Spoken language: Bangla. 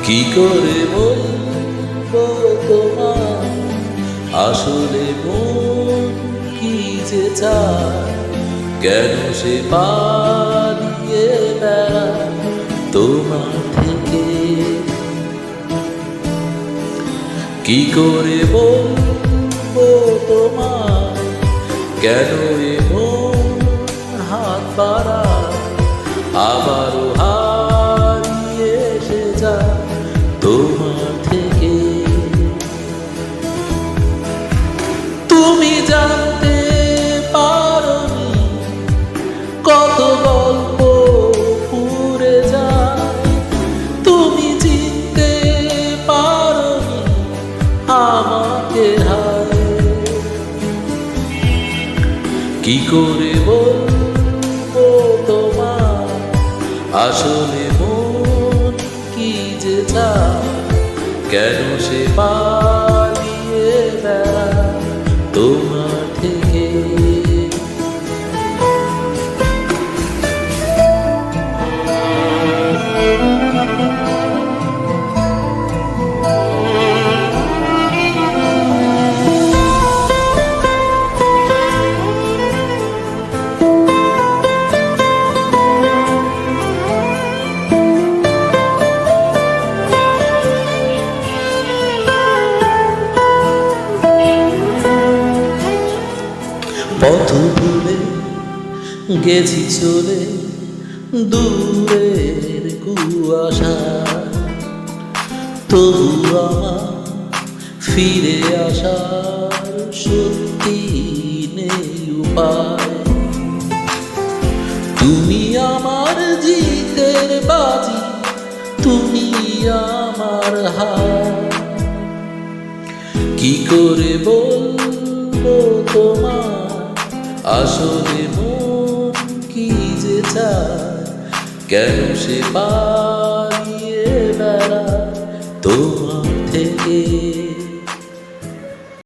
কি করে বলবো তোমার আসলে মন কি যে চায়, কেন সে পালিয়ে বেড়ায় তোমার থেকে। কি করে বলবো তোমার কেন এ মন হাত বাড়ায়, আবারও হারিয়ে এসে যায় তোমার থেকে। তুমি জানতে পারোনি কত গল্প পুড়ে যায়, তুমি চিনতে পারোনি আমাকে হায়। কি করে বলবো তোমার আসলে মন কি যে চায়, কেন সে পালিয়ে বেড়ায় তোমার থেকে। পথ ভুলে গেছি চলে দূরের কুয়াশা, তবু আমার ফিরে আসার সত্যি নেই উপায়। তুমি আমার জিতের বাজি, তুমি আমার হার। কি করে বলবো তোমার আসলে মন কি যে চায়, কেন সে পালিয়ে বেড়ায় তোমার থেকে।